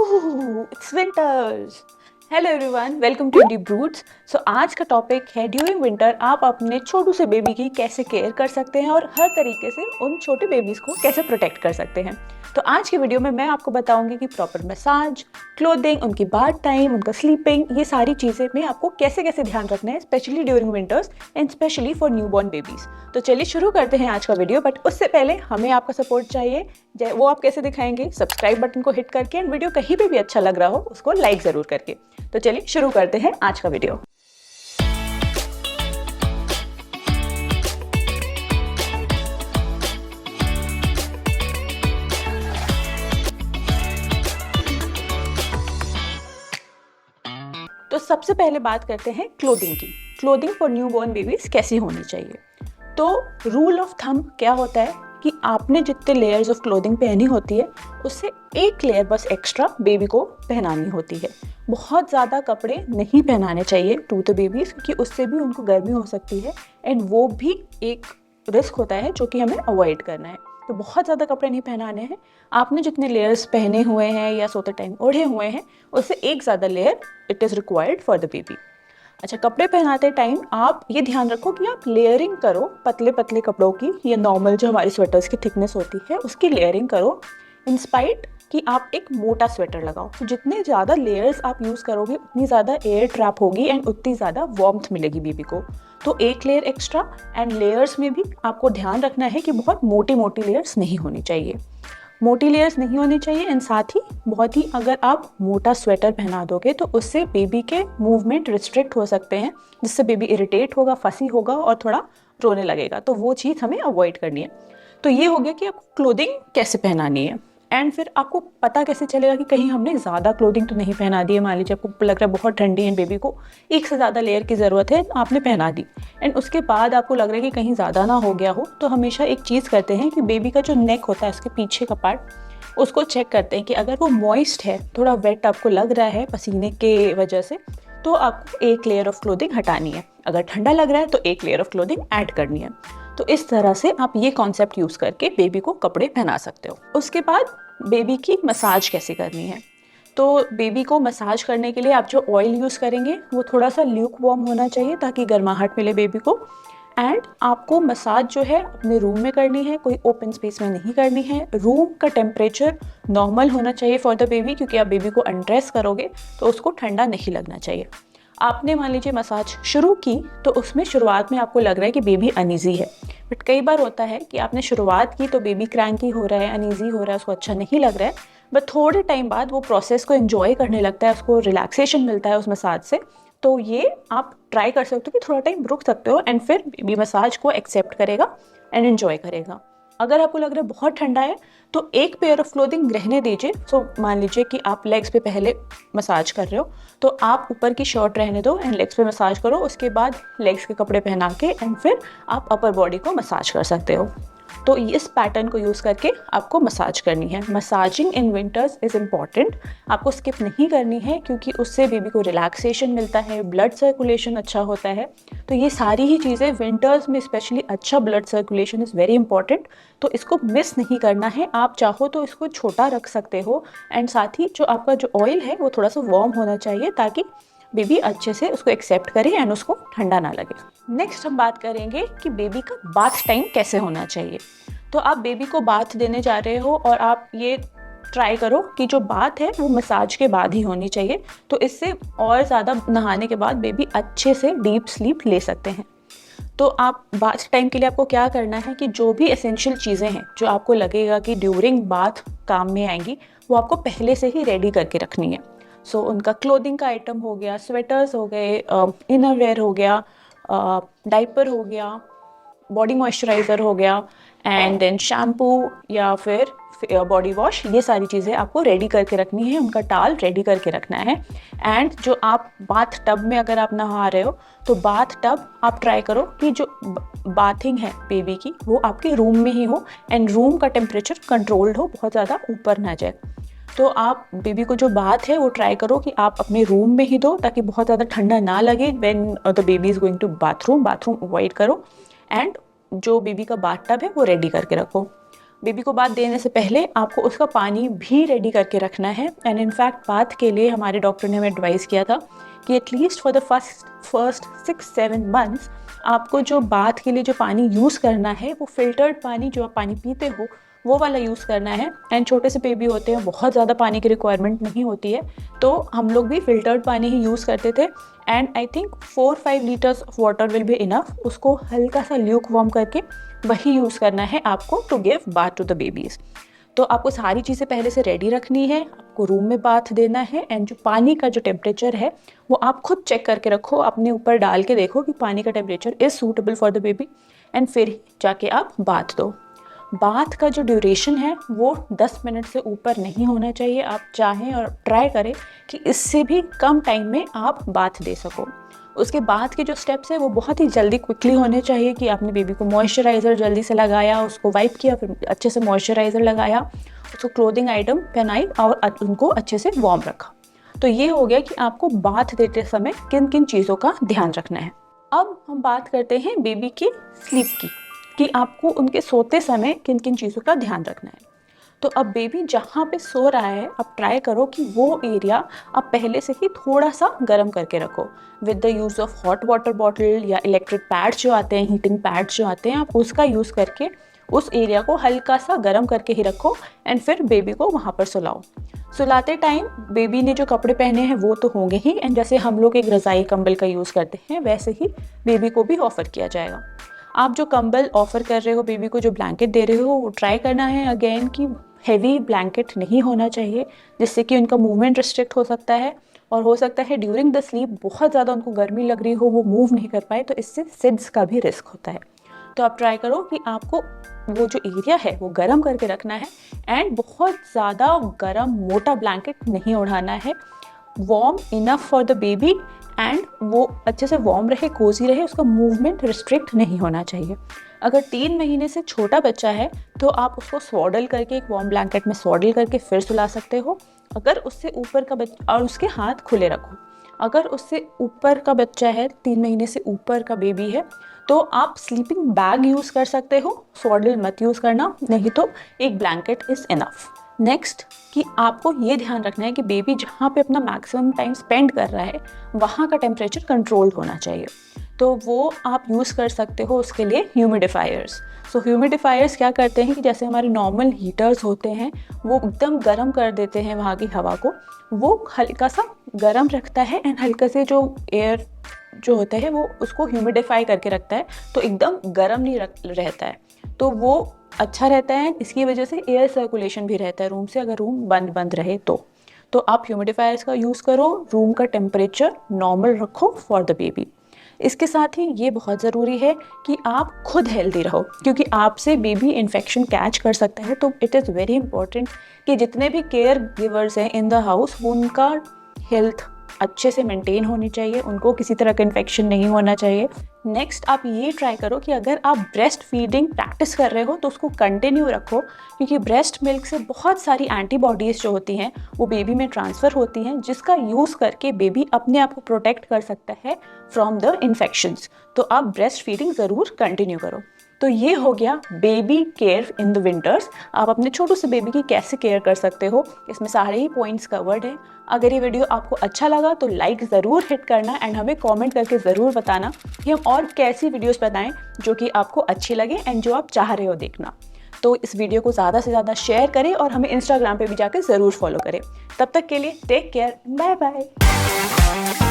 It's winters. Hello everyone, welcome to Deep Roots. So आज का topic है during winter आप अपने छोटू से बेबी की कैसे केयर कर सकते हैं और हर तरीके से उन छोटे बेबीज़ को कैसे प्रोटेक्ट कर सकते हैं। तो आज की वीडियो में मैं आपको बताऊंगी कि प्रॉपर मसाज, क्लोथिंग, उनकी बाथ टाइम, उनका स्लीपिंग, ये सारी चीज़ें में आपको कैसे कैसे ध्यान रखना है, specially during winters and specially for new born babies. तो चलिए शुरू करते हैं आज का वीडियो, बट उससे पहले हमें आपका सपोर्ट चाहिए। वो आप कैसे दिखाएंगे? सब्सक्राइब बटन को हिट करके, एंड वीडियो कहीं पे भी अच्छा लग रहा हो उसको लाइक ज़रूर करके। तो चलिए शुरू करते हैं आज का वीडियो। तो सबसे पहले बात करते हैं क्लोथिंग की। Clothing for new born babies कैसी होनी चाहिए? तो रूल ऑफ थंब क्या होता है कि आपने जितने लेयर्स ऑफ क्लोथिंग पहनी होती है उससे एक लेयर बस एक्स्ट्रा बेबी को पहनानी होती है। बहुत ज़्यादा कपड़े नहीं पहनाने चाहिए टू द बेबीज, क्योंकि उससे भी उनको गर्मी हो सकती है एंड वो भी एक रिस्क होता है जो कि हमें अवॉइड करना है। तो बहुत ज़्यादा कपड़े नहीं पहनाने हैं। आपने जितने लेयर्स पहने हुए हैं या सोते टाइम ओढ़े हुए हैं उससे एक ज़्यादा layer it is required for the baby. अच्छा, कपड़े पहनाते टाइम आप ये ध्यान रखो कि आप लेयरिंग करो पतले पतले कपड़ों की, या नॉर्मल जो हमारी स्वेटर्स की थिकनेस होती है उसकी लेयरिंग करो, इंस्पाइट कि आप एक मोटा स्वेटर लगाओ। तो जितने ज़्यादा लेयर्स आप यूज़ करोगे उतनी ज़्यादा एयर ट्रैप होगी एंड उतनी ज़्यादा वार्मथ मिलेगी बेबी को। तो एक लेयर एक्स्ट्रा, एंड लेयर्स में भी आपको ध्यान रखना है कि बहुत मोटी मोटी लेयर्स नहीं होनी चाहिए। मोटी लेयर्स नहीं होनी चाहिए, एंड साथ ही बहुत ही अगर आप मोटा स्वेटर पहना दोगे तो उससे बेबी के मूवमेंट रिस्ट्रिक्ट हो सकते हैं, जिससे बेबी इरिटेट होगा, फंसी होगा और थोड़ा रोने लगेगा। तो वो चीज़ हमें अवॉइड करनी है। तो ये हो गया कि आपको क्लोथिंग कैसे पहनानी है। एंड फिर आपको पता कैसे चलेगा कि कहीं हमने ज़्यादा क्लोथिंग तो नहीं पहना दी है। मान लीजिए आपको लग रहा है बहुत ठंडी है, बेबी को एक से ज़्यादा लेयर की ज़रूरत है, आपने पहना दी, एंड उसके बाद आपको लग रहा है कि कहीं ज़्यादा ना हो गया हो, तो हमेशा एक चीज़ करते हैं कि बेबी का जो नेक होता है उसके पीछे का पार्ट उसको चेक करते हैं कि अगर वो मॉइस्ट है, थोड़ा वेट आपको लग रहा है पसीने के वजह से, तो आपको एक लेयर ऑफ क्लोथिंग हटानी है। अगर ठंडा लग रहा है तो एक लेयर ऑफ क्लोथिंग ऐड करनी है। तो इस तरह से आप ये कॉन्सेप्ट यूज़ करके बेबी को कपड़े पहना सकते हो। उसके बाद बेबी की मसाज कैसे करनी है? तो बेबी को मसाज करने के लिए आप जो ऑयल यूज़ करेंगे वो थोड़ा सा ल्यूक वार्म होना चाहिए ताकि गर्माहट मिले बेबी को। एंड आपको मसाज जो है अपने रूम में करनी है, कोई ओपन स्पेस में नहीं करनी है। रूम का टेम्परेचर नॉर्मल होना चाहिए फॉर द बेबी, क्योंकि आप बेबी को अनड्रेस करोगे तो उसको ठंडा नहीं लगना चाहिए। आपने मान लीजिए मसाज शुरू की तो उसमें शुरुआत में आपको लग रहा है कि बेबी अनईजी है, बट कई बार होता है कि आपने शुरुआत की तो बेबी क्रैंकी हो रहा है, अनईजी हो रहा है, उसको अच्छा नहीं लग रहा है, बट थोड़े टाइम बाद वो प्रोसेस को एंजॉय करने लगता है, उसको रिलैक्सेशन मिलता है उस मसाज से। तो ये आप ट्राई कर सकते हो कि थोड़ा टाइम रुक सकते हो, एंड फिर बेबी मसाज को एक्सेप्ट करेगा एंड एंजॉय करेगा। अगर आपको लग रहा है बहुत ठंडा है तो एक पेयर ऑफ क्लोथिंग रहने दीजिए। सो मान लीजिए कि आप लेग्स पे पहले मसाज कर रहे हो तो आप ऊपर की शर्ट रहने दो एंड लेग्स पे मसाज करो, उसके बाद लेग्स के कपड़े पहना के एंड फिर आप अपर बॉडी को मसाज कर सकते हो। तो इस पैटर्न को यूज़ करके आपको मसाज करनी है। Massaging in winters is important, आपको स्किप नहीं करनी है, क्योंकि उससे बेबी को रिलैक्सेशन मिलता है, ब्लड सर्कुलेशन अच्छा होता है। तो ये सारी ही चीज़ें विंटर्स में स्पेशली अच्छा blood circulation is very important, तो इसको मिस नहीं करना है। आप चाहो तो इसको छोटा रख सकते हो, एंड साथ ही जो आपका जो ऑयल है वो थोड़ा सा वार्म होना चाहिए ताकि बेबी अच्छे से उसको एक्सेप्ट करे एंड उसको ठंडा ना लगे। नेक्स्ट हम बात करेंगे कि बेबी का बाथ टाइम कैसे होना चाहिए। तो आप बेबी को बाथ देने जा रहे हो और आप ये ट्राई करो कि जो बात है वो मसाज के बाद ही होनी चाहिए, तो इससे और ज़्यादा नहाने के बाद बेबी अच्छे से डीप स्लीप ले सकते हैं। तो आप बाथ टाइम के लिए आपको क्या करना है कि जो भी एसेंशियल चीज़ें हैं जो आपको लगेगा कि ड्यूरिंग बाथ काम में आएंगी वो आपको पहले से ही रेडी करके रखनी है। सो उनका क्लोथिंग का आइटम हो गया, स्वेटर्स हो गए, इनर वेयर हो गया, डाइपर हो गया, बॉडी मॉइस्चराइज़र हो गया, एंड देन शैम्पू या फिर बॉडी वॉश, ये सारी चीज़ें आपको रेडी करके रखनी है। उनका टाल रेडी करके रखना है। एंड जो आप बाथ टब में अगर आप नहा रहे हो तो बाथ टब आप ट्राई करो कि जो बाथिंग है बेबी की वो आपके रूम में ही हो, एंड रूम का टेम्परेचर कंट्रोल्ड हो, बहुत ज़्यादा ऊपर ना जाए। तो आप बेबी को जो बाथ है वो ट्राई करो कि आप अपने रूम में ही दो ताकि बहुत ज़्यादा ठंडा ना लगे when the baby is going to bathroom. Bathroom avoid करो, एंड जो बेबी का बाथ टब है वो रेडी करके रखो। बेबी को बाथ देने से पहले आपको उसका पानी भी रेडी करके रखना है। एंड इनफैक्ट बाथ के लिए हमारे डॉक्टर ने हमें एडवाइस किया था कि at least for the first 6-7 months आपको जो बाथ के लिए जो पानी यूज़ करना है वो फिल्टर्ड पानी, जो आप पानी पीते हो वो वाला यूज़ करना है। एंड छोटे से बेबी होते हैं, बहुत ज़्यादा पानी की रिक्वायरमेंट नहीं होती है, तो हम लोग भी फिल्टर्ड पानी ही यूज़ करते थे। And I think 4-5 litres of water will be enough. उसको हल्का सा ल्यूक वार्म करके वही यूज़ करना है आपको to give bath to the babies. तो आपको सारी चीज़ें पहले से रेडी रखनी है, आपको रूम में बाथ देना है। एंड जो पानी का जो टेम्परेचर है वो आप खुद चेक करके रखो, अपने ऊपर डाल के देखो कि पानी का temperature is suitable for the baby, and फिर जाके आप बाथ दो। बाथ का जो ड्यूरेशन है वो 10 मिनट से ऊपर नहीं होना चाहिए। आप चाहें और ट्राई करें कि इससे भी कम टाइम में आप बाथ दे सको। उसके बाद के जो स्टेप्स है वो बहुत ही जल्दी क्विकली होने चाहिए कि आपने बेबी को मॉइस्चराइज़र जल्दी से लगाया, उसको वाइप किया, फिर अच्छे से मॉइस्चराइज़र लगाया, उसको क्लोथिंग आइटम पहनाई और उनको अच्छे से वार्म रखा। तो ये हो गया कि आपको बाथ देते समय किन किन चीज़ों का ध्यान रखना है। अब हम बात करते हैं बेबी की स्लीप की, कि आपको उनके सोते समय किन किन चीज़ों का ध्यान रखना है। तो अब बेबी जहाँ पे सो रहा है, आप ट्राई करो कि वो एरिया आप पहले से ही थोड़ा सा गर्म करके रखो with the use of hot water bottle या इलेक्ट्रिक पैड्स जो आते हैं, हीटिंग पैड्स जो आते हैं, आप उसका यूज़ करके उस एरिया को हल्का सा गर्म करके ही रखो। एंड फिर बेबी को वहाँ पर सुलाओ। सुलाते टाइम बेबी ने जो कपड़े पहने हैं वो तो होंगे ही, एंड जैसे हम लोग एक रज़ाई कंबल का यूज़ करते हैं वैसे ही बेबी को भी ऑफ़र किया जाएगा। आप जो कंबल ऑफ़र कर रहे हो बेबी को, जो ब्लैंकेट दे रहे हो, वो ट्राई करना है अगेन कि हैवी ब्लैंकेट नहीं होना चाहिए, जिससे कि उनका मूवमेंट रिस्ट्रिक्ट हो सकता है, और हो सकता है ड्यूरिंग द स्लीप बहुत ज़्यादा उनको गर्मी लग रही हो, वो मूव नहीं कर पाए, तो इससे सिड्स का भी रिस्क होता है। तो आप ट्राई करो कि आपको वो जो एरिया है वो गर्म करके रखना है, एंड बहुत ज़्यादा गर्म मोटा ब्लैंकेट नहीं ओढ़ाना है। Warm enough for the baby, and वो अच्छे से वार्म रहे, कोजी रहे, उसका मूवमेंट रिस्ट्रिक्ट नहीं होना चाहिए। अगर 3 महीने से छोटा बच्चा है तो आप उसको स्वॉडल करके, एक वार्म ब्लैंकेट में स्वॉडल करके फिर सुला सकते हो। अगर उससे ऊपर का बच्चा, और उसके हाथ खुले रखो, अगर उससे ऊपर का बच्चा है, 3 महीने से ऊपर का बेबी है, तो आप स्लीपिंग बैग यूज़ कर सकते हो, स्वॉडल मत यूज़ करना, नहीं तो एक ब्लैंकेट इज़ इनफ। नेक्स्ट कि आपको ये ध्यान रखना है कि बेबी जहाँ पे अपना मैक्सिमम टाइम स्पेंड कर रहा है वहाँ का टेम्परेचर कंट्रोल्ड होना चाहिए। तो वो आप यूज़ कर सकते हो उसके लिए ह्यूमिडिफायर्स। सो ह्यूमिडिफायर्स क्या करते हैं कि जैसे हमारे नॉर्मल हीटर्स होते हैं वो एकदम गर्म कर देते हैं वहाँ की हवा को, वो हल्का सा गर्म रखता है, एंड हल्का से जो एयर जो होता है वो उसको ह्यूमिडिफाई करके रखता है, तो एकदम गर्म नहीं रहता है, तो वो अच्छा रहता है। इसकी वजह से एयर सर्कुलेशन भी रहता है रूम से, अगर रूम बंद रहे तो आप ह्यूमिडिफायर्स का यूज़ करो, रूम का टेम्परेचर नॉर्मल रखो फॉर द बेबी। इसके साथ ही ये बहुत ज़रूरी है कि आप खुद हेल्दी रहो, क्योंकि आपसे बेबी इन्फेक्शन कैच कर सकता है। तो इट इज़ वेरी इंपॉर्टेंट कि जितने भी केयर गिवर्स हैं इन द हाउस, उनका हेल्थ अच्छे से मेंटेन होनी चाहिए, उनको किसी तरह का इन्फेक्शन नहीं होना चाहिए। नेक्स्ट आप ये ट्राई करो कि अगर आप ब्रेस्ट फीडिंग प्रैक्टिस कर रहे हो तो उसको कंटिन्यू रखो, क्योंकि ब्रेस्ट मिल्क से बहुत सारी एंटीबॉडीज़ जो होती हैं वो बेबी में ट्रांसफ़र होती हैं, जिसका यूज़ करके बेबी अपने आप को प्रोटेक्ट कर सकता है फ्रॉम द इन्फेक्शंस। तो आप ब्रेस्ट फीडिंग ज़रूर कंटिन्यू करो। तो ये हो गया baby care in the winters. आप अपने छोटे से बेबी की कैसे केयर कर सकते हो, इसमें सारे ही पॉइंट्स कवर्ड हैं। अगर ये वीडियो आपको अच्छा लगा तो लाइक ज़रूर हिट करना, एंड हमें कमेंट करके ज़रूर बताना कि हम और कैसी वीडियोस बनाएं जो कि आपको अच्छी लगे एंड जो आप चाह रहे हो देखना। तो इस वीडियो को ज़्यादा से ज़्यादा शेयर करें और हमें इंस्टाग्राम पे भी जाकर ज़रूर फॉलो करें। तब तक के लिए टेक केयर, बाय बाय।